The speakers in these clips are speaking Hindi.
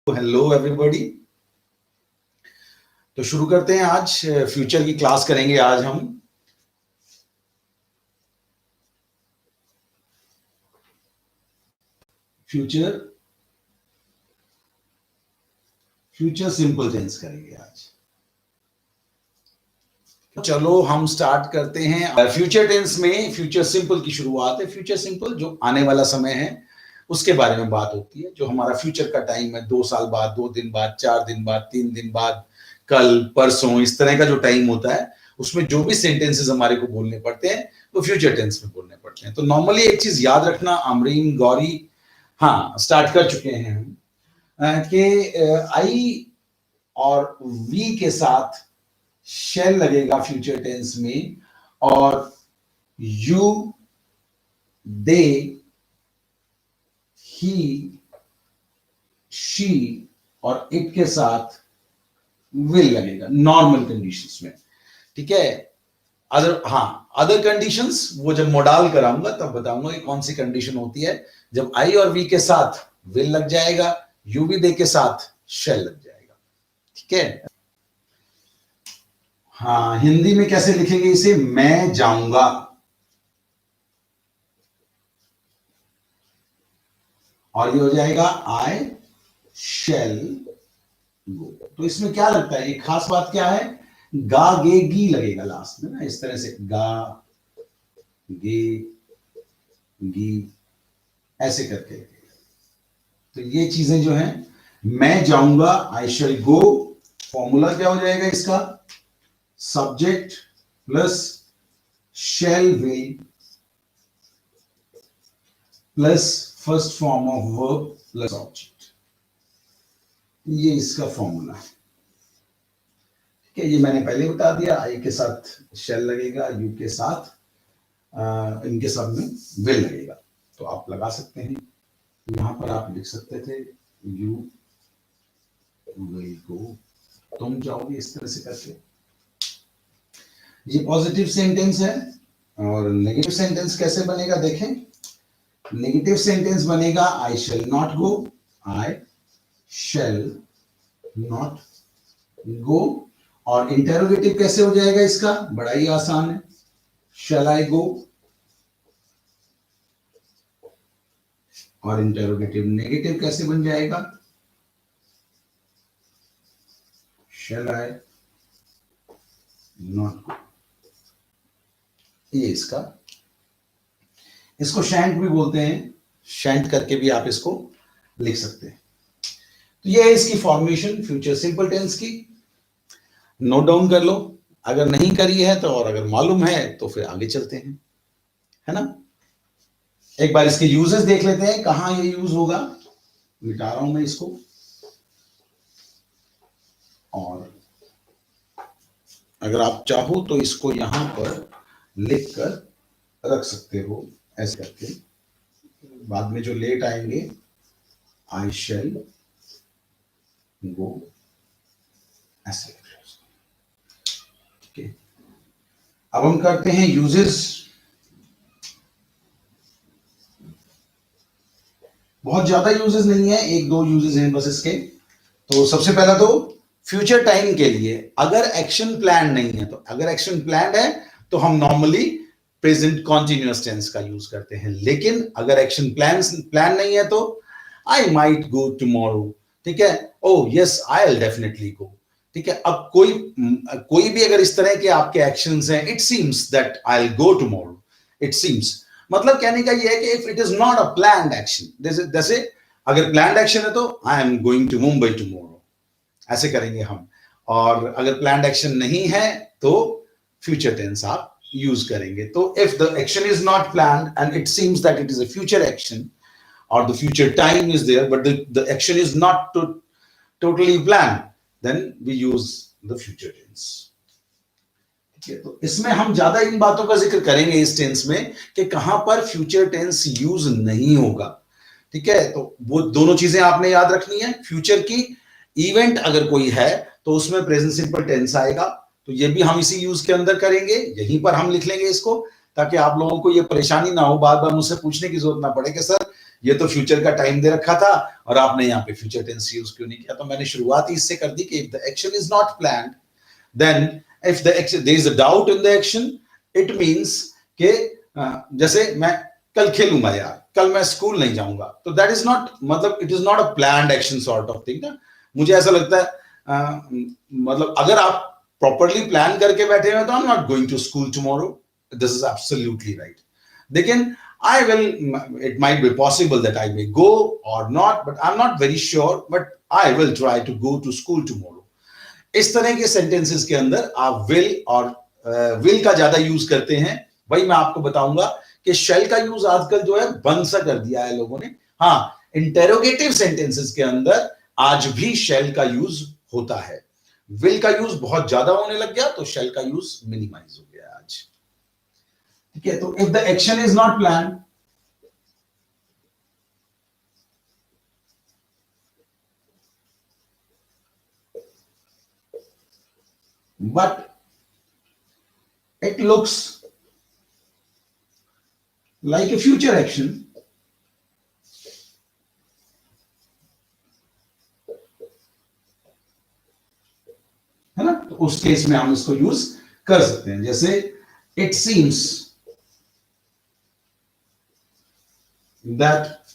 Hello everybody. तो शुरू करते हैं। आज फ्यूचर की क्लास करेंगे। आज हम फ्यूचर सिंपल टेंस करेंगे आज। चलो हम स्टार्ट करते हैं। फ्यूचर टेंस में फ्यूचर सिंपल की शुरुआत है। फ्यूचर सिंपल जो आने वाला समय है उसके बारे में बात होती है। जो हमारा फ्यूचर का टाइम है, 2 साल बाद, 2 दिन बाद, 4 दिन बाद, 3 दिन बाद, कल, परसों, इस तरह का जो टाइम होता है उसमें जो भी सेंटेंसेस हमारे को बोलने पड़ते हैं वो फ्यूचर टेंस में बोलने पड़ते हैं। तो नॉर्मली एक चीज याद रखना, अमरीन, गौरी, हाँ स्टार्ट कर चुके हैं हम, कि आई और वी के साथ शेल लगेगा फ्यूचर टेंस में, और यू, दे, ही, शी और इट के साथ विल लगेगा नॉर्मल कंडीशंस में। ठीक है। अदर कंडीशंस वो जब मॉडल कराऊंगा तब बताऊंगा कि कौन सी कंडीशन होती है जब आई और वी के साथ विल लग जाएगा, यू भी दे के साथ शेल लग जाएगा। ठीक है। हाँ, हिंदी में कैसे लिखेंगे इसे? मैं जाऊंगा, और ये हो जाएगा आई शेल गो। तो इसमें क्या लगता है, एक खास बात क्या है, गा गे गी लगेगा लास्ट में ना, इस तरह से गा गे गी ऐसे करके। तो ये चीजें जो हैं, मैं जाऊंगा, आई शेल गो, फॉर्मूला क्या हो जाएगा इसका? Subject plus shall will plus first form of verb plus object. ये इसका फॉर्मूला है। ठीक है, ये मैंने पहले बता दिया। आई के साथ शेल लगेगा, यू के साथ इनके सब में विल लगेगा। तो आप लगा सकते हैं, यहां पर आप लिख सकते थे यू विल गो, तुम जाओगे, इस तरह से करके। ये पॉजिटिव सेंटेंस है। और नेगेटिव सेंटेंस कैसे बनेगा देखें। नेगेटिव सेंटेंस बनेगा I shall not go, I shall not go. और इंटेरोगेटिव कैसे हो जाएगा इसका? बड़ा ही आसान है, शेल आई गो। और इंटेरोगेटिव नेगेटिव कैसे बन जाएगा? Shall I not go. ये इसको शैंट भी बोलते हैं, शैंट करके भी आप इसको लिख सकते हैं। तो ये है इसकी फॉर्मेशन फ्यूचर सिंपल टेंस की। नोट डाउन कर लो अगर नहीं करी है तो, और अगर मालूम है तो फिर आगे चलते हैं, है ना। एक बार इसके यूजेस देख लेते हैं, कहां ये यूज होगा। मिटा रहा हूं मैं इसको, और अगर आप चाहो तो इसको यहां पर लिख कर रख सकते हो ऐसे करके। बाद में जो लेट आएंगे, आई शेल गो ऐसे। ठीक है, अब हम करते हैं यूजेस। बहुत ज्यादा यूजेस नहीं है, 1-2 यूजेस हैं बस इसके। तो सबसे पहला तो फ्यूचर टाइम के लिए अगर एक्शन प्लान नहीं है, तो अगर एक्शन प्लान है तो हम नॉर्मली प्रेजेंट कॉन्टिन्यूअस टेंस का यूज करते हैं। लेकिन अगर एक्शन प्लान नहीं है तो आई माइट गो टुमारो। ठीक है, ओ yes I will definitely go. ठीक है, अब कोई भी अगर इस तरह के आपके एक्शंस हैं, it seems that I will go tomorrow, it seems, मतलब कहने का ये है कि if it is not a planned action, जैसे अगर प्लान्ड एक्शन है तो I am going to Mumbai tomorrow, ऐसे करेंगे हम। और अगर प्लान्ड एक्शन नहीं है तो फ्यूचर टेंस आप यूज करेंगे। तो if the action is not planned and it seems that it is a future action, or the future time is there but the action is not totally planned, then we use the future tense. ठीक है, तो इसमें हम ज्यादा इन बातों का जिक्र करेंगे इस टेंस में कि कहां पर फ्यूचर टेंस यूज नहीं होगा। ठीक है, तो वो दोनों चीजें आपने याद रखनी है। फ्यूचर की इवेंट अगर कोई है तो उसमें प्रेजेंट सिंपल टेंस आएगा, तो ये भी हम इसी यूज के अंदर करेंगे, यहीं पर हम लिख लेंगे इसको, ताकि आप लोगों को ये परेशानी ना हो, बार बार मुझसे पूछने की जरूरत ना पड़े कि सर ये तो फ्यूचर का टाइम दे रखा था और आपने यहाँ पे फ्यूचर टेंस यूज क्यों नहीं किया? तो मैंने शुरुआत ही इससे कर दी कि if the action is not planned, then if the action there is a doubt in the action, it means कि जैसे मैं कल खेलूंगा यार, कल मैं स्कूल नहीं जाऊंगा, तो दैट इज नॉट, मतलब it is not a planned action sort of thing ना। मुझे ऐसा लगता है मतलब अगर आप प्रॉपरली प्लान करके बैठे हुए तो I am not going to school tomorrow, this is absolutely right. लेकिन I will, it might be possible that I may go or not, but I'm not very sure, but I will try to go to school tomorrow. इस तरह के सेंटेंसेस के अंदर आप will और will का ज्यादा यूज करते हैं। वही मैं आपको बताऊंगा कि shall का यूज आजकल जो है बंद सा कर दिया है लोगों ने। हाँ, इंटेरोगेटिव सेंटेंसेस के अंदर आज भी shall का यूज होता है। will का यूज बहुत ज्यादा होने लग गया, तो shall का यूज मिनिमाइज हो गया आज। ठीक है, तो if the action is not plan, but it looks like a future action, है ना, तो उस केस में हम इसको यूज कर सकते हैं। जैसे it seems that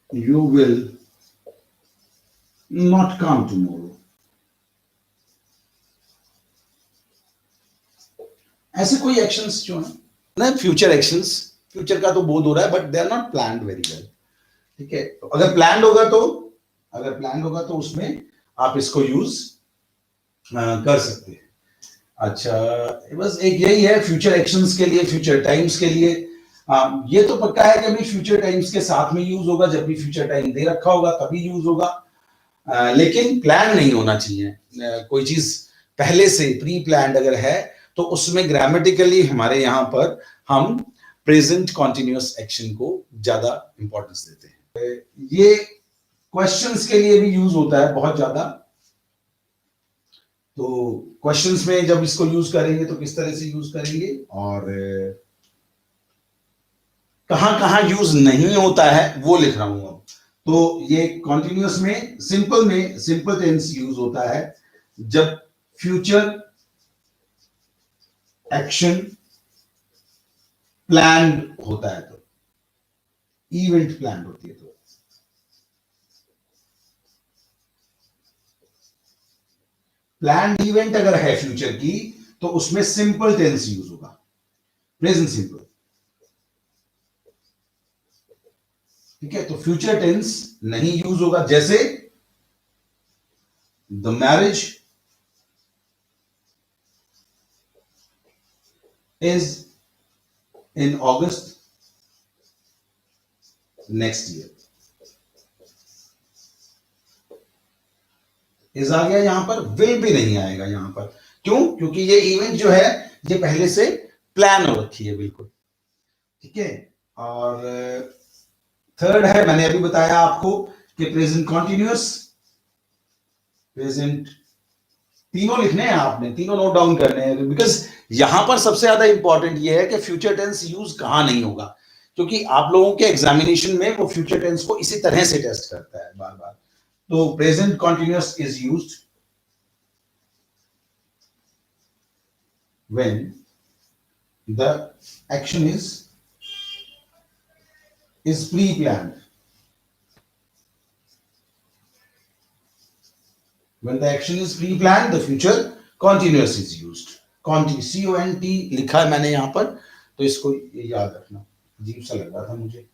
you will not come tomorrow. ऐसे कोई एक्शंस जो है ना, फ्यूचर एक्शंस, फ्यूचर का तो बोध हो रहा है but they are not planned very well. ठीक है, तो अगर प्लान्ड होगा तो उसमें आप इसको यूज कर सकते हैं। अच्छा, बस एक यही है फ्यूचर एक्शंस के लिए, फ्यूचर टाइम्स के लिए। ये तो पक्का है कि अभी फ्यूचर टाइम्स के साथ में यूज होगा, जब भी फ्यूचर टाइम दे रखा होगा तभी यूज होगा, लेकिन प्लान नहीं होना चाहिए। कोई चीज पहले से प्री प्लान्ड अगर है तो उसमें ग्रामेटिकली हमारे यहाँ पर हम प्रेजेंट कॉन्टिन्यूअस एक्शन को ज्यादा इंपॉर्टेंस देते हैं। ये क्वेश्चंस के लिए भी यूज होता है बहुत ज्यादा। तो क्वेश्चंस में जब इसको यूज करेंगे तो किस तरह से यूज करेंगे और कहां कहां यूज नहीं होता है वो लिख रहा हूं अब। तो ये कॉन्टिन्यूअस में सिंपल टेंस यूज होता है जब फ्यूचर एक्शन प्लान्ड होता है, तो इवेंट प्लान्ड होती है। तो प्लान्ड इवेंट अगर है फ्यूचर की तो उसमें सिंपल टेंस यूज होगा, प्रेजेंट सिंपल। ठीक है, तो फ्यूचर टेंस नहीं यूज होगा। जैसे the marriage is in August next year, is आ गया यहां पर, विल भी नहीं आएगा यहां पर। क्यों? क्योंकि ये इवेंट जो है ये पहले से प्लान हो रखी है बिल्कुल। ठीक है, और थर्ड है, मैंने अभी बताया आपको कि प्रेजेंट कॉन्टिन्यूअस, प्रेजेंट, तीनों लिखने हैं आपने, तीनों नोट डाउन करने हैं, बिकॉज यहां पर सबसे ज्यादा इंपॉर्टेंट ये है कि फ्यूचर टेंस यूज कहां नहीं होगा, क्योंकि आप लोगों के एग्जामिनेशन में वो फ्यूचर टेंस को इसी तरह से टेस्ट करता है बार बार। तो present continuous is used when the action is pre-planned. When the action is pre-planned, the future continuous is used. CONT लिखा है मैंने यहां पर, तो इसको याद रखना, अजीब सा लग रहा था मुझे।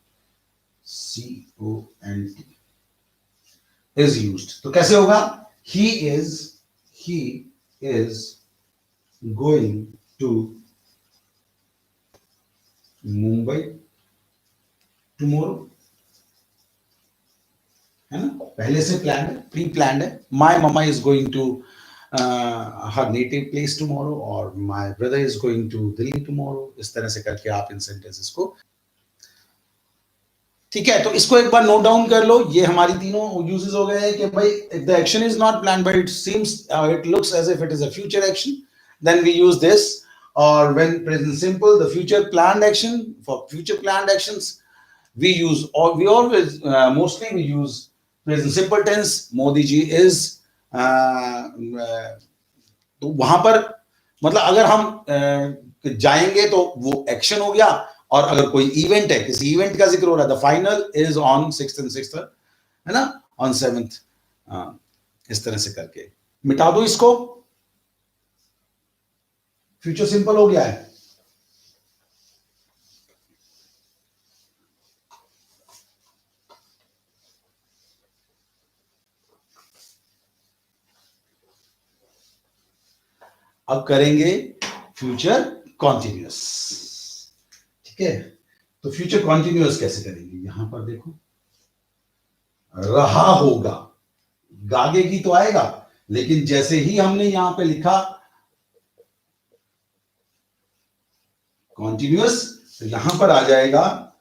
CONT is used, तो कैसे होगा? He is going to Mumbai tomorrow, है ना, पहले से प्लान है, प्री प्लान है। My mama is going to her native place tomorrow, और my brother is going to Delhi tomorrow. इस तरह से करके आप इन सेंटेंसेस को, ठीक है, तो इसको एक बार नोट डाउन कर लो। ये हमारी तीनों यूजेस हो गए हैं कि भाई if the action is not plan but it seems, it looks as if it is a future action, then we use this. Or when present simple, the future planned action, for future planned actions we always mostly we use present simple tense. Modi ji is तो वहां पर मतलब अगर हम जाएंगे तो वो एक्शन हो गया, और अगर कोई इवेंट है, किसी इवेंट का जिक्र हो रहा है, the final is on 6th and 6th, है ना, ऑन 7th, इस तरह से करके मिटा दो इसको, फ्यूचर सिंपल हो गया है। अब करेंगे फ्यूचर कॉन्टिन्यूअस, ठीक है। तो फ्यूचर कॉन्टिन्यूअस कैसे करेंगे, यहां पर देखो, रहा होगा, गागे की तो आएगा, लेकिन जैसे ही हमने यहां पे लिखा कॉन्टिन्यूअस, तो यहां पर आ जाएगा,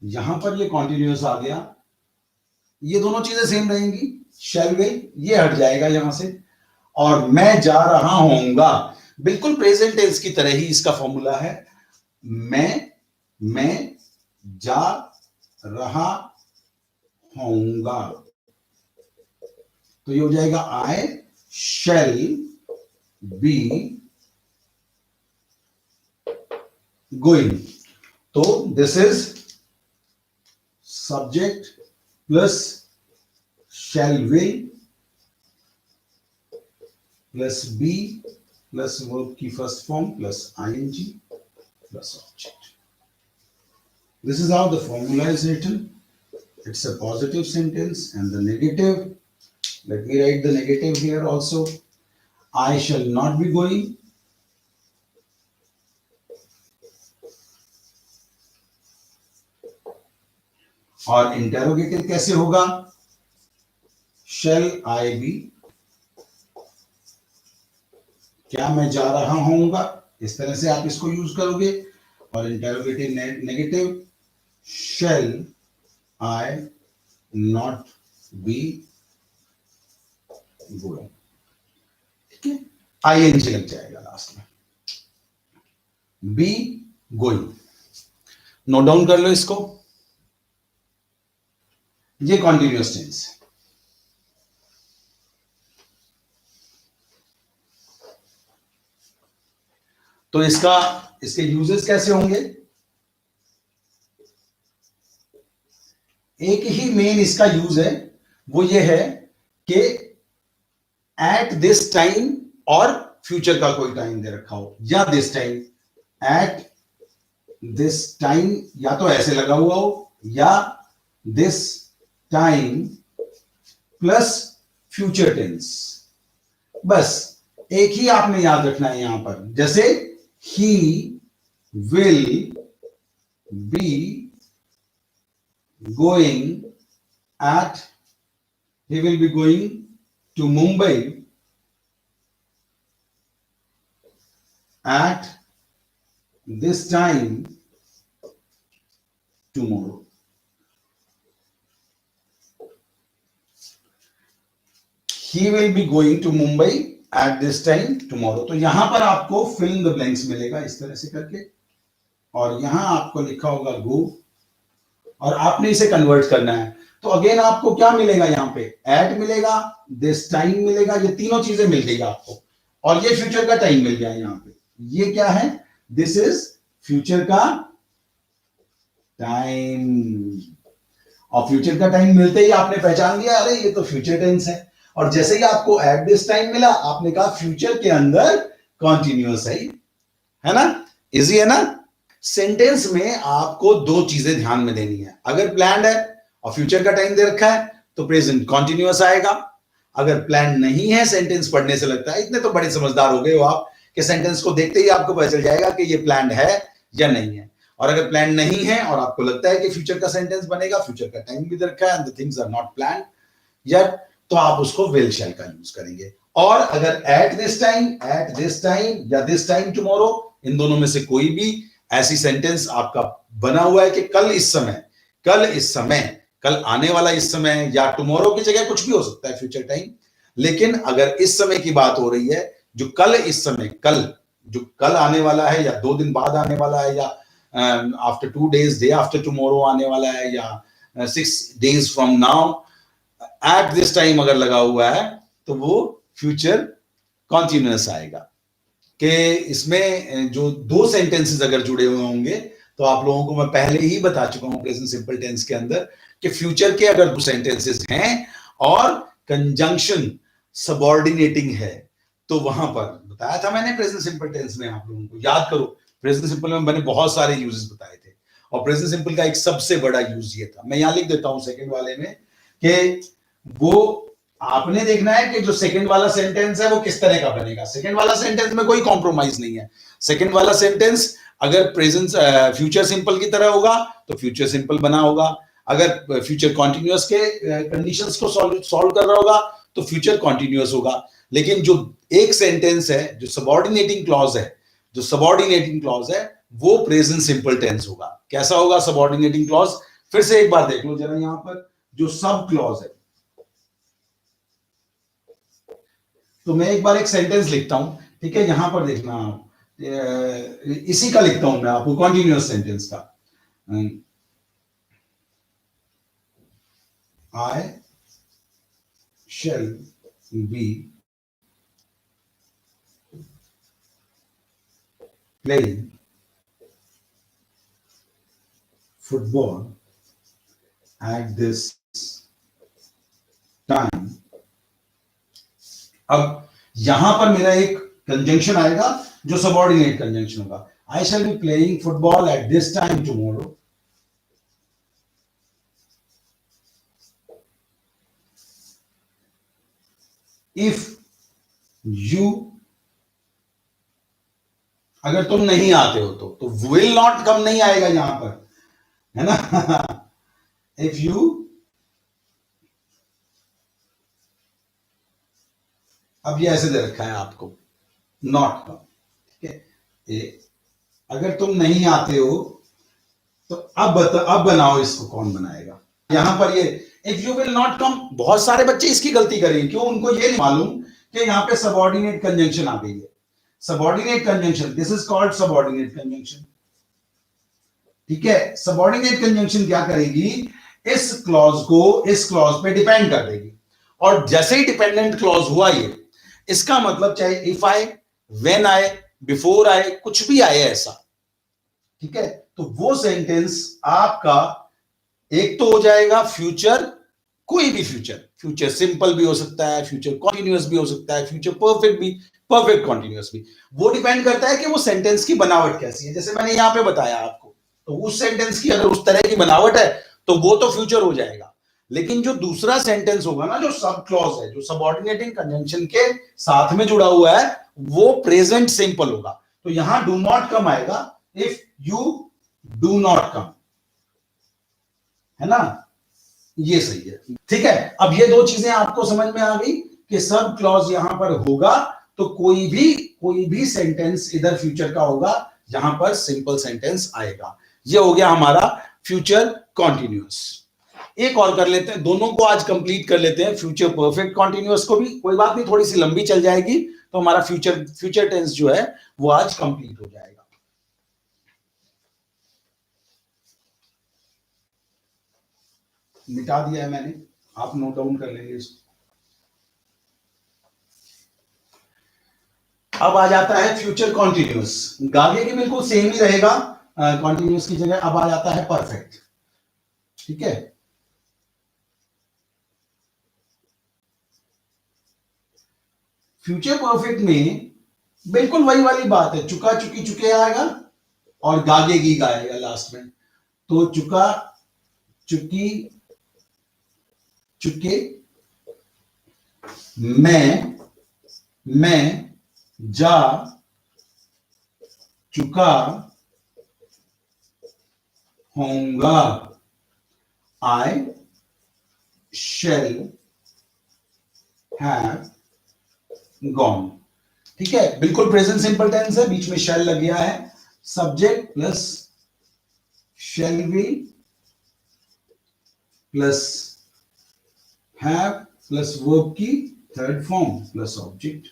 यहां पर ये कॉन्टिन्यूअस आ गया, ये दोनों चीजें सेम रहेंगी, शैल विल ये हट जाएगा यहां से, और मैं जा रहा होऊंगा, बिल्कुल प्रेजेंट टेंस की तरह ही इसका फॉर्मूला है, मैं जा रहा होऊंगा, तो ये हो जाएगा आई शैल बी गोइंग। तो this is subject plus shall will plus be plus verb की first form plus ing plus object. This is how the formula is written. It's a positive sentence, and the negative, let me write the negative here also. I shall not be going. और इंटेरोगेटिव कैसे होगा, shall I be, क्या मैं जा रहा होऊंगा, इस तरह से आप इसको यूज करोगे, और interrogative negative, shall I not be going, ठीक है, आईएनजी लग जाएगा लास्ट में, बी गोइंग। नोट डाउन कर लो इसको, ये कॉन्टिन्यूअस टेंस है। तो इसके यूजेस कैसे होंगे, एक ही मेन इसका यूज है, वो ये है कि एट दिस टाइम, और फ्यूचर का कोई टाइम दे रखा हो, या this time, at this time, या तो ऐसे लगा हुआ हो, या this time plus future tense, बस एक ही आपने याद रखना है यहां पर, जैसे he will be going to Mumbai at this time tomorrow. He will be going to Mumbai at this time tomorrow. तो यहां पर आपको fill in the blanks मिलेगा इस तरह से करके, और यहां आपको लिखा होगा go, और आपने इसे कन्वर्ट करना है। तो अगेन आपको क्या मिलेगा, यहां पे at मिलेगा, this time मिलेगा, ये तीनों चीजें मिल गई आपको, और ये फ्यूचर का टाइम मिल गया यहां पे, ये क्या है, दिस इज फ्यूचर का टाइम, और फ्यूचर का टाइम मिलते ही आपने पहचान लिया, अरे ये तो फ्यूचर टेंस है, और जैसे ही आपको एट दिस टाइम मिला, आपने कहा फ्यूचर के अंदर कॉन्टिन्यूअस है ना, इजी है ना। सेंटेंस में आपको दो चीजें ध्यान में देनी है, अगर प्लान्ड है और फ्यूचर का टाइम दे रखा है तो प्रेजेंट कॉन्टिन्यूअस आएगा, अगर प्लान नहीं है, सेंटेंस पढ़ने से लगता है इतने तो बड़े समझदार हो गए हो आप कि सेंटेंस को देखते ही आपको पता चल जाएगा कि ये प्लान्ड है या नहीं है, और अगर प्लान नहीं है और आपको लगता है कि फ्यूचर का सेंटेंस बनेगा, फ्यूचर का टाइम भी दे रखा है, and the things are not planned yet, तो आप उसको विल शैल का यूज करेंगे। और अगर एट दिस टाइम या दिस टाइम टुमारो, इन दोनों में से कोई भी ऐसी सेंटेंस आपका बना हुआ है कि कल इस समय, कल आने वाला इस समय, या टुमारो की जगह कुछ भी हो सकता है फ्यूचर टाइम, लेकिन अगर इस समय की बात हो रही है, जो कल इस समय, जो कल आने वाला है, या 2 दिन बाद आने वाला है, या after 2 days, day after tomorrow आने वाला है, या 6 days from now, eight this time अगर लगा हुआ है तो वो फ्यूचर कॉन्टिन्यूअस आएगा। कि इसमें जो दो सेंटेंसेस अगर जुड़े हुए होंगे तो आप लोगों को मैं पहले ही बता चुका हूं प्रेजेंट सिंपल टेंस के अंदर कि फ्यूचर के अगर दो सेंटेंसेस हैं और कंजंक्शन सबऑर्डिनेटिंग है तो वहां पर बताया था मैंने प्रेजेंट सिंपल टेंस में, आप लोगों को याद करो प्रेजेंट सिंपल में मैंने बहुत सारे यूजेस बताए थे और प्रेजेंट सिंपल का एक सबसे बड़ा यूज ये था, मैं यहां लिख देता हूं सेकंड वाले में, कि वो आपने देखना है कि जो सेकंड वाला सेंटेंस है वो किस तरह का बनेगा। सेकंड वाला सेंटेंस में कोई कॉम्प्रोमाइज नहीं है। सेकंड वाला सेंटेंस अगर प्रेजेंट फ्यूचर सिंपल की तरह होगा तो फ्यूचर सिंपल बना होगा, अगर फ्यूचर कॉन्टिन्यूअस के कंडीशंस को सॉल्व कर रहा होगा तो फ्यूचर कॉन्टिन्यूअस होगा। लेकिन जो एक सेंटेंस है जो सबऑर्डिनेटिंग क्लॉज है वो प्रेजेंट सिंपल टेंस होगा। कैसा होगा सबऑर्डिनेटिंग क्लॉज? फिर से एक बार देख लो जरा, यहां पर जो सब क्लॉज है, तो मैं एक बार एक सेंटेंस लिखता हूं, ठीक है, यहां पर देखना, इसी का लिखता हूं मैं आपको, कॉन्टिन्यूअस सेंटेंस का। I shall be playing football at this time। अब यहां पर मेरा एक कंजंक्शन आएगा जो सबऑर्डिनेट कंजंक्शन होगा। I shall be playing football at this time tomorrow। If you, अगर तुम नहीं आते हो तो will not कम नहीं आएगा यहां पर, है ना। If you, अब ये ऐसे दे रखा है आपको, नॉट कम, ठीक है। अगर तुम नहीं आते हो तो अब बनाओ, इसको कौन बनाएगा? यहां पर ये if you will not come, बहुत सारे बच्चे इसकी गलती करेंगे, क्यों? उनको ये नहीं मालूम कि यहां पे सबऑर्डिनेट कंजंक्शन आ गई है। Subordinate conjunction, this is called subordinate conjunction, ठीक है। सबऑर्डिनेट कंजंक्शन क्या करेगी? इस क्लॉज को इस क्लॉज पे डिपेंड कर देगी, और जैसे ही डिपेंडेंट क्लॉज हुआ ये, इसका मतलब चाहे इफ आए, व्हेन आए, बिफोर आए, कुछ भी आए ऐसा, ठीक है, तो वो सेंटेंस आपका एक तो हो जाएगा फ्यूचर, कोई भी फ्यूचर सिंपल भी हो सकता है, फ्यूचर कॉन्टिन्यूअस भी हो सकता है, फ्यूचर परफेक्ट भी, परफेक्ट कॉन्टिन्यूअस भी। वो डिपेंड करता है कि वो सेंटेंस की बनावट कैसी है। जैसे मैंने यहां पे बताया आपको, तो उस सेंटेंस की अगर उस तरह की बनावट है तो वो तो फ्यूचर हो जाएगा। लेकिन जो दूसरा सेंटेंस होगा ना, जो सब क्लॉज है, जो सबऑर्डिनेटिंग कंजंक्शन के साथ में जुड़ा हुआ है, वो प्रेजेंट सिंपल होगा। तो यहां डू नॉट कम आएगा, if you do not come, है ना, ये सही है, ठीक है। अब ये दो चीजें आपको समझ में आ गई कि सब क्लॉज यहां पर होगा तो कोई भी सेंटेंस इधर फ्यूचर का होगा, यहां पर सिंपल सेंटेंस आएगा। ये हो गया हमारा फ्यूचर कॉन्टिन्यूअस। एक और कर लेते हैं, दोनों को आज कंप्लीट कर लेते हैं, फ्यूचर परफेक्ट कॉन्टिन्यूअस को भी, कोई बात नहीं, थोड़ी सी लंबी चल जाएगी, तो हमारा फ्यूचर टेंस जो है वो आज कंप्लीट हो जाएगा। मिटा दिया है मैंने, आप नोट डाउन कर लेंगे इसको। अब आ जाता है फ्यूचर कॉन्टिन्यूअस, गागे की बिल्कुल सेम ही रहेगा, कॉन्टिन्यूअस की जगह अब आ जाता है परफेक्ट, ठीक है। फ्यूचर परफेक्ट में बिल्कुल वही वाली बात है, चुका चुकी चुके आएगा और गागे गी गाएगा लास्ट में। तो चुका चुकी चुके, मैं जा चुका होऊंगा, I shall have gone, ठीक है। बिल्कुल प्रेजेंट सिंपल टेंस है, बीच में शैल लग गया है, subject plus shall be plus have plus verb की थर्ड फॉर्म प्लस ऑब्जेक्ट,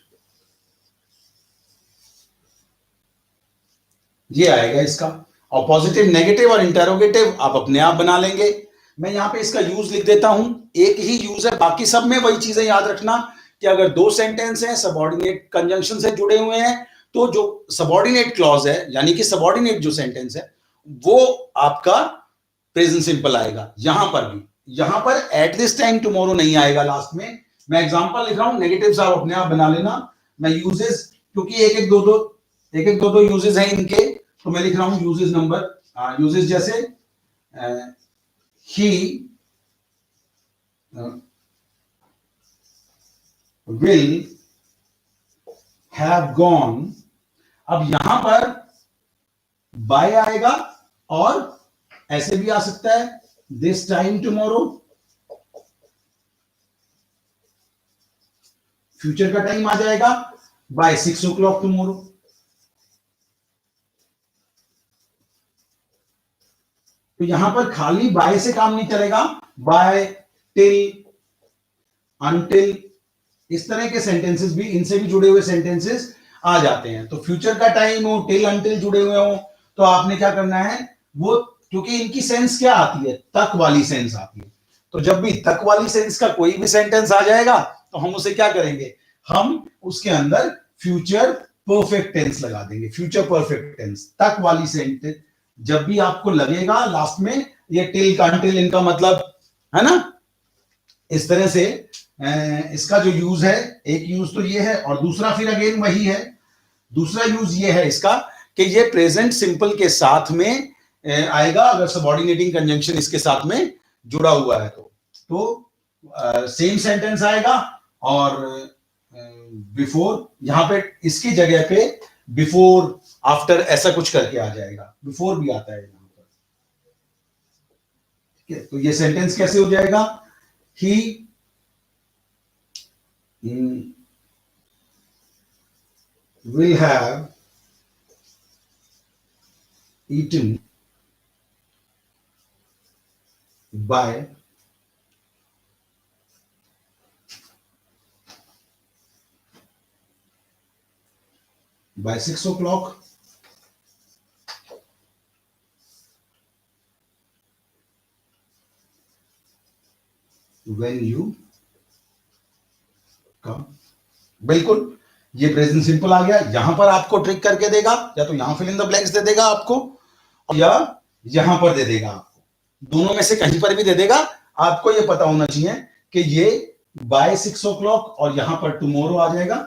ये आएगा इसका। और पॉजिटिव, नेगेटिव और इंटेरोगेटिव आप अपने आप बना लेंगे। मैं यहां पे इसका यूज लिख देता हूं, एक ही यूज है, बाकी सब में वही चीजें याद रखना कि अगर दो सेंटेंस हैं सबऑर्डिनेट कंजंक्शन से जुड़े हुए हैं तो जो सबऑर्डिनेट क्लॉज है यानी कि सबऑर्डिनेट जो सेंटेंस है वो आपका प्रेजेंट सिंपल आएगा। यहां पर भी, यहां पर एट दिस टाइम टुमारो नहीं आएगा लास्ट में। मैं एग्जांपल लिख रहा हूं, नेगेटिव्स आप अपने आप बना लेना। मैं यूजेस, क्योंकि एक एक दो दो यूजेस हैं इनके, तो मैं लिख रहा हूं यूजेस नंबर, यूजेस जैसे he will have gone। अब यहां पर बाय आएगा और ऐसे भी आ सकता है दिस टाइम टुमारो, फ्यूचर का टाइम आ जाएगा बाय 6 o'clock टुमारो। तो यहां पर खाली बाय से काम नहीं चलेगा, बाय, टिल, अनटिल, इस तरह के सेंटेंसेस भी, इनसे भी जुड़े हुए सेंटेंसेस आ जाते हैं। तो फ्यूचर का टाइम हो, टिल, अनटिल जुड़े हुए हो, तो आपने क्या करना है वो, क्योंकि इनकी सेंस क्या आती है, तक वाली सेंस आती है। तो जब भी तक वाली सेंस का कोई भी सेंटेंस आ जाएगा तो हम उसे क्या करेंगे, हम उसके अंदर फ्यूचर परफेक्ट टेंस लगा देंगे। फ्यूचर परफेक्ट टेंस, तक वाली सेंटेंस, जब भी आपको लगेगा लास्ट में ये टिल, अनटिल इनका मतलब है ना, इस तरह से इसका जो यूज है, एक यूज तो ये है और दूसरा फिर अगेन वही है। दूसरा यूज ये है इसका कि ये प्रेजेंट सिंपल के साथ में आएगा अगर सबऑर्डिनेटिंग कंजंक्शन इसके साथ में जुड़ा हुआ है तो सेम सेंटेंस आएगा और बिफोर, यहां पे इसकी जगह पे बिफोर, आफ्टर ऐसा कुछ करके आ जाएगा, बिफोर भी आता है यहां पर। ठीक है, तो ये सेंटेंस कैसे हो जाएगा, ही will have eaten by by 6 o'clock when you come। बिल्कुल, ये प्रेजेंट सिंपल आ गया। यहां पर आपको ट्रिक करके देगा, या तो यहां फिल इन द ब्लैंक्स दे देगा आपको या यहां पर दे देगा आपको, दोनों में से कहीं पर भी दे देगा। आपको ये पता होना चाहिए कि ये बाय 6 o'clock और यहां पर टुमारो आ जाएगा,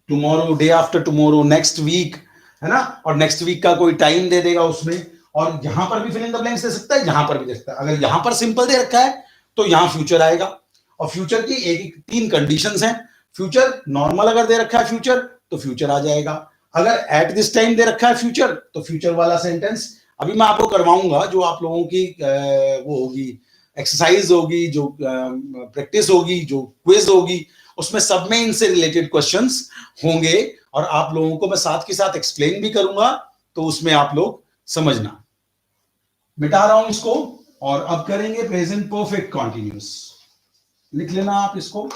tomorrow, day after tomorrow, next week, है ना, और नेक्स्ट वीक का कोई टाइम दे देगा उसमें, और यहां पर भी फिल इन द ब्लैंक्स दे सकता है, यहां पर भी दे सकता है। अगर यहां पर सिंपल दे रखा है तो यहां फ्यूचर आएगा, और फ्यूचर की एक 3 कंडीशंस हैं। फ्यूचर नॉर्मल अगर दे रखा है फ्यूचर तो फ्यूचर आ जाएगा, अगर एट दिस टाइम दे रखा है फ्यूचर तो फ्यूचर वाला सेंटेंस। अभी मैं आपको करवाऊंगा, जो आप लोगों की वो होगी एक्सरसाइज होगी, जो प्रैक्टिस होगी, जो क्विज होगी, उसमें सब में इनसे रिलेटेड क्वेश्चंस होंगे और आप लोगों को मैं साथ के साथ एक्सप्लेन भी करूंगा, तो उसमें आप लोग समझना। मिटा रहा हूं इसको और अब करेंगे प्रेजेंट परफेक्ट कॉन्टिन्यूस। लिख लेना आप इसको,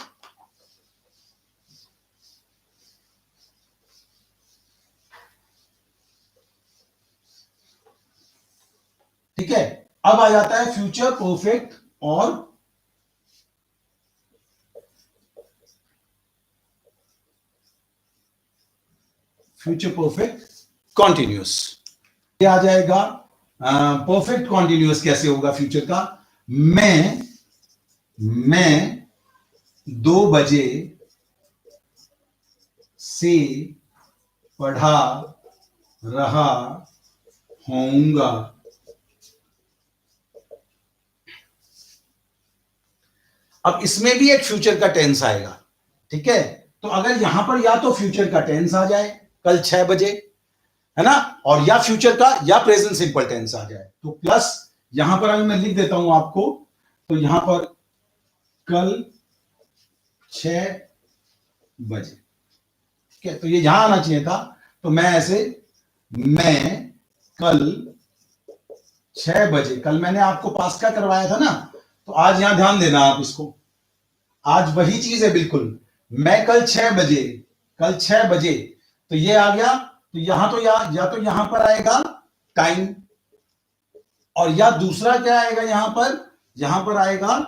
ठीक है। अब आ जाता है फ्यूचर परफेक्ट और फ्यूचर परफेक्ट कॉन्टिन्यूस। ये आ जाएगा परफेक्ट कॉन्टिन्यूस कैसे होगा फ्यूचर का, मैं 2 बजे से पढ़ा रहा होऊंगा। अब इसमें भी एक फ्यूचर का टेंस आएगा, ठीक है। तो अगर यहां पर या तो फ्यूचर का टेंस आ जाए कल 6 बजे, है ना, और या फ्यूचर का या प्रेजेंट सिंपल टेंस आ जाए, तो प्लस यहां पर अभी मैं लिख देता हूं आपको, तो यहां पर कल 6 बजे, ठीक है। तो ये यहां आना चाहिए था, तो मैं ऐसे, मैं कल 6 बजे, कल मैंने आपको पास का करवाया था ना, तो आज यहां ध्यान देना आप इसको, आज वही चीज है बिल्कुल। मैं कल 6 बजे, कल 6 बजे, तो ये आ गया तो यहां तो या तो यहां पर आएगा टाइम, और या दूसरा क्या आएगा यहां पर आएगा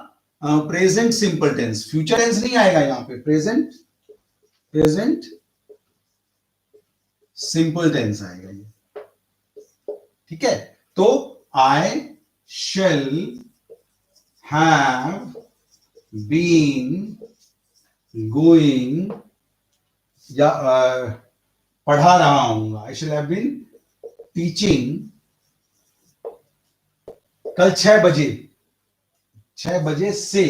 present simple tense, future tense नहीं आएगा यहां पे, प्रेजेंट सिंपल टेंस आएगा ये, ठीक है। तो I shall have been going, या पढ़ा रहा हूं, I shall have been teaching, कल 6 बजे से,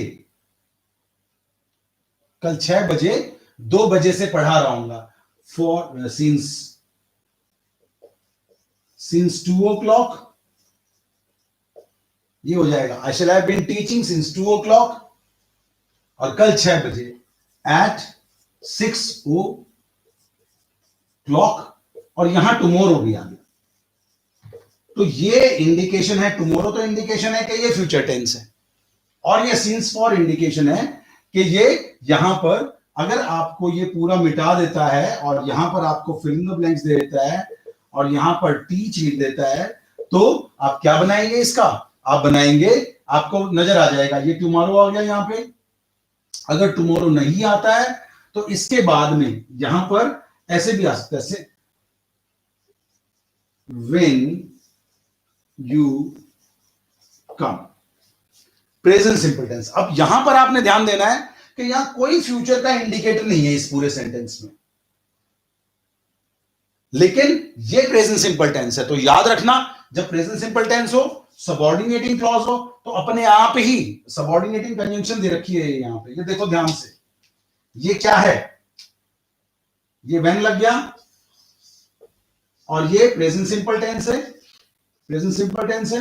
कल 6 बजे 2 बजे से पढ़ा रहा हूंगा, फॉर सिंस 2 o'clock, ये हो जाएगा I shall have been teaching since 2 o'clock, और कल 6 बजे एट 6 o'clock, और यहां टुमारो भी आ गया। तो ये इंडिकेशन है, टुमारो तो इंडिकेशन है कि ये फ्यूचर टेंस है, और ये सिंस फॉर इंडिकेशन है कि ये यहां पर अगर आपको ये पूरा मिटा देता है और यहां पर आपको फिल इन द ब्लैंक्स दे देता है और यहां पर टीच लिख देता है, तो आप क्या बनाएंगे इसका, आप बनाएंगे, आपको नजर आ जाएगा ये टुमारो आ गया यहां पे। अगर टुमारो नहीं आता है तो इसके बाद में यहां पर ऐसे भी आ सकता है, when you come, present simple tense. अब यहां पर आपने ध्यान देना है कि यहां कोई फ्यूचर का इंडिकेटर नहीं है इस पूरे सेंटेंस में, लेकिन ये प्रेजेंट सिंपल टेंस है। तो याद रखना, जब प्रेजेंट सिंपल टेंस हो, सबऑर्डिनेटिंग क्लॉज हो, तो अपने आप ही सबऑर्डिनेटिंग कंजंक्शन दे रखी है यहां पे, ये देखो ध्यान से, ये क्या है, ये व्हेन लग गया, और ये प्रेजेंट सिंपल टेंस है, प्रेजेंट सिंपल टेंस है।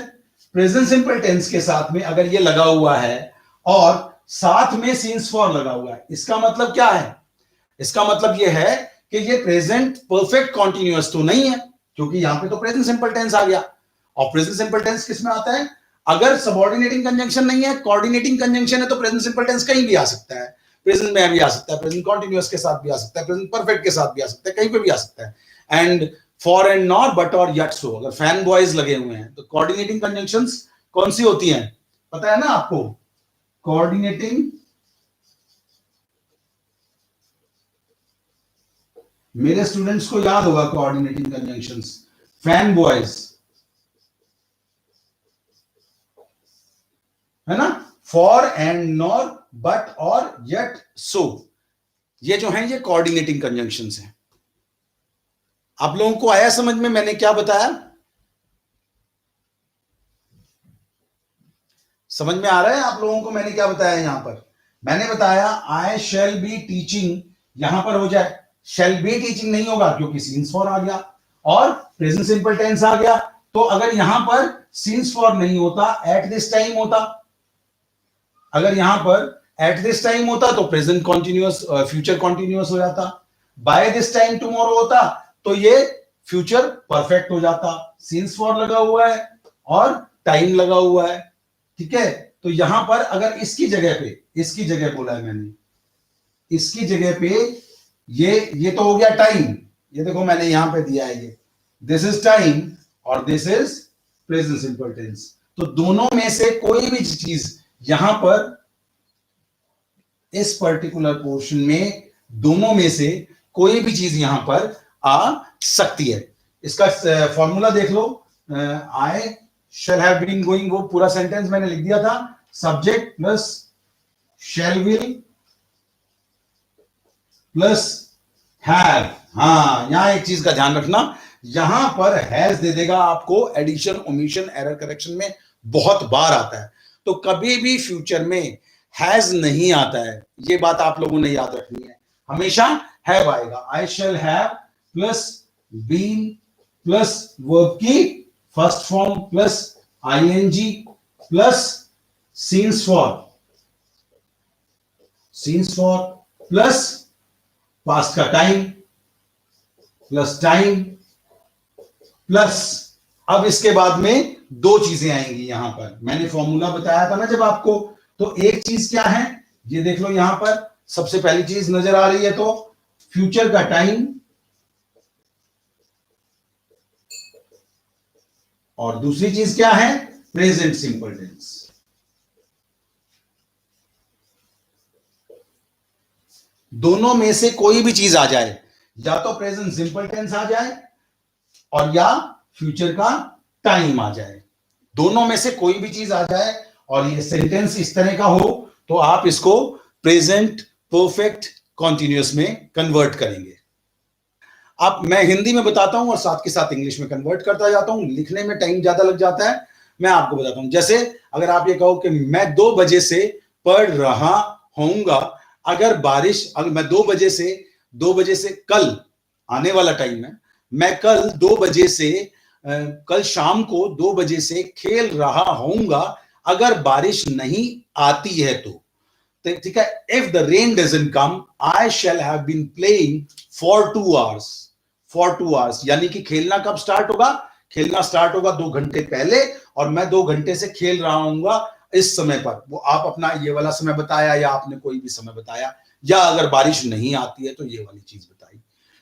प्रेजेंट सिंपल टेंस के साथ में अगर ये लगा हुआ है और साथ में सिंस फॉर लगा हुआ है, इसका मतलब क्या है, इसका मतलब ये है कि ये प्रेजेंट परफेक्ट कॉन्टिन्यूअस तो नहीं है, क्योंकि यहां पे तो प्रेजेंट सिंपल टेंस आ गया। और प्रेजेंट सिंपल टेंस किसमें आता है, अगर सबऑर्डिनेटिंग कंजंक्शन नहीं है, कोऑर्डिनेटिंग कंजंक्शन है, तो प्रेजेंट सिंपल टेंस कहीं भी आ सकता है, प्रेजेंट में भी आ सकता है, प्रेजेंट कॉन्टिन्यूअस के साथ भी आ सकता है, प्रेजेंट परफेक्ट के साथ भी आ सकता है, कहीं पे भी आ सकता है। And for and nor, but और यट सो, अगर फैन बॉयज लगे हुए हैं तो कोऑर्डिनेटिंग कंजंक्शंस कौन सी होती हैं, पता है ना आपको, कोऑर्डिनेटिंग, मेरे स्टूडेंट्स को याद होगा कोऑर्डिनेटिंग कंजंक्शंस, फैन बॉयज है ना, फॉर एंड नॉर, बट और यट सो, ये जो है ये कोऑर्डिनेटिंग कंजंक्शंस हैं। आप लोगों को आया समझ में मैंने क्या बताया, समझ में आ रहा है आप लोगों को मैंने क्या बताया यहां पर, मैंने बताया आई शैल बी टीचिंग, यहां पर हो जाए शैल बी टीचिंग नहीं होगा क्योंकि सिंस फॉर आ गया और प्रेजेंट सिंपल टेंस आ गया। तो अगर यहां पर सिंस फॉर नहीं होता, एट दिस टाइम होता, अगर यहां पर एट दिस टाइम होता तो प्रेजेंट कॉन्टिन्यूअस, फ्यूचर कॉन्टिन्यूअस हो जाता, बाय दिस टाइम टुमारो होता तो ये फ्यूचर परफेक्ट हो जाता, सिंस फॉर लगा हुआ है और टाइम लगा हुआ है, ठीक है। तो यहां पर अगर इसकी जगह बोला है मैंने, इसकी जगह पे ये तो हो गया टाइम, ये देखो मैंने यहां पे दिया है, ये दिस इज टाइम और this is present simple tense. तो दोनों में से कोई भी चीज यहां पर इस पर्टिकुलर पोर्शन में, दोनों में से कोई भी चीज यहां पर आ सकती है। इसका फॉर्मूला देख लो, आई शैल हैव बीन गोइंग, वो पूरा सेंटेंस मैंने लिख दिया था, subject plus shall will plus have. हाँ, यहां एक चीज का ध्यान रखना, यहां पर हैज दे देगा आपको, एडिशन, ओमिशन, एरर करेक्शन में बहुत बार आता है, तो कभी भी फ्यूचर में हैज नहीं आता है, ये बात आप लोगों ने याद रखनी है, हमेशा हैव आएगा। I shall have plus been plus verb की first form plus ING plus since for plus past का टाइम प्लस टाइम प्लस, अब इसके बाद में दो चीजें आएंगी यहां पर, मैंने फॉर्मूला बताया था ना जब आपको, तो एक चीज क्या है ये देख लो, यहां पर सबसे पहली चीज नजर आ रही है तो फ्यूचर का टाइम और दूसरी चीज क्या है, प्रेजेंट सिंपल टेंस। दोनों में से कोई भी चीज आ जाए, या तो प्रेजेंट सिंपल टेंस आ जाए और या फ्यूचर का टाइम आ जाए, दोनों में से कोई भी चीज आ जाए और ये सेंटेंस इस तरह का हो तो आप इसको प्रेजेंट परफेक्ट कॉन्टिन्यूअस में कन्वर्ट करेंगे। अब मैं हिंदी में बताता हूं और साथ के साथ इंग्लिश में कन्वर्ट करता जाता हूं, लिखने में टाइम ज्यादा लग जाता है। मैं आपको बताता हूं, जैसे अगर आप ये कहो कि मैं 2 बजे से पढ़ रहा होऊंगा, अगर बारिश, अगर मैं 2 बजे से कल आने वाला टाइम है, मैं कल 2 बजे से कल शाम को 2 बजे से खेल रहा होऊंगा अगर बारिश नहीं आती है तो। ठीक है, if the rain doesn't come I shall have been playing for 2 hours, for 2 hours, यानी कि खेलना कब स्टार्ट होगा, खेलना स्टार्ट होगा 2 घंटे पहले और मैं 2 घंटे से खेल रहा हूंगा इस समय पर। वो आप अपना ये वाला समय बताया या आपने कोई भी समय बताया, या अगर बारिश नहीं आती है तो ये वाली चीज बताई।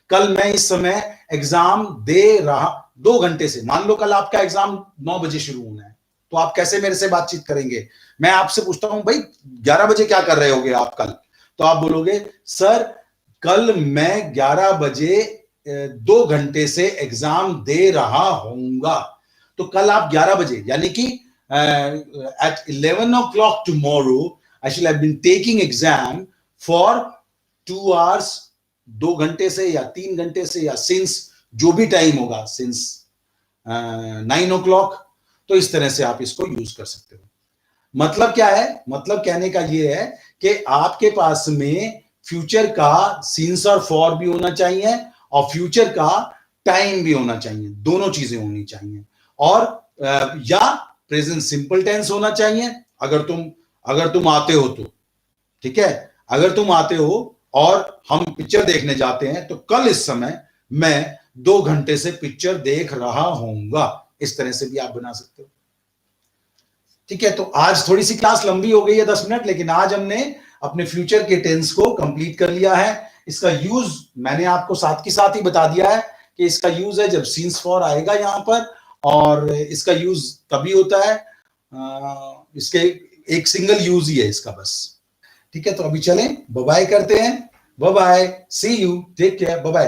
कल मैं इस समय एग्जाम दे रहा, 2 घंटे से, मान लो कल आपका एग्जाम 9 बजे शुरू होना है, तो आप कैसे मेरे से बातचीत करेंगे? मैं आपसे पूछता हूं भाई 11 बजे क्या कर रहे होगे आप कल, तो आप बोलोगे सर कल मैं 11 बजे 2 घंटे से एग्जाम दे रहा होऊंगा। तो कल आप 11 बजे, यानी कि eight 11 o'clock tomorrow I shall have been taking exam for 2 hours, 2 घंटे से या 3 घंटे से, या सिंस जो भी टाइम होगा, सिंस 9 o'clock। तो इस तरह से आप इसको यूज कर सकते हो। मतलब क्या है, मतलब कहने का ये है कि आपके पास में फ्यूचर का सिंस और फॉर भी होना चाहिए और फ्यूचर का टाइम भी होना चाहिए, दोनों चीजें होनी चाहिए। और या प्रेजेंट सिंपल टेंस होना चाहिए अगर तुम आते हो तो, ठीक है, अगर तुम आते हो और हम पिक्चर देखने जाते हैं तो कल इस समय मैं 2 घंटे से पिक्चर देख रहा होऊंगा। इस तरह से भी आप बना सकते हो। ठीक है, तो आज थोड़ी सी क्लास लंबी हो गई है 10 मिनट, लेकिन आज हमने अपने फ्यूचर के टेंस को कंप्लीट कर लिया है। इसका यूज मैंने आपको साथ के साथ ही बता दिया है कि इसका यूज है जब सीन्स फॉर आएगा यहां पर, और इसका यूज तभी होता है, इसके एक सिंगल यूज ही है इसका बस। ठीक है, तो अभी चलें, बाय बाय करते हैं, bye bye, see you, take care, bye bye.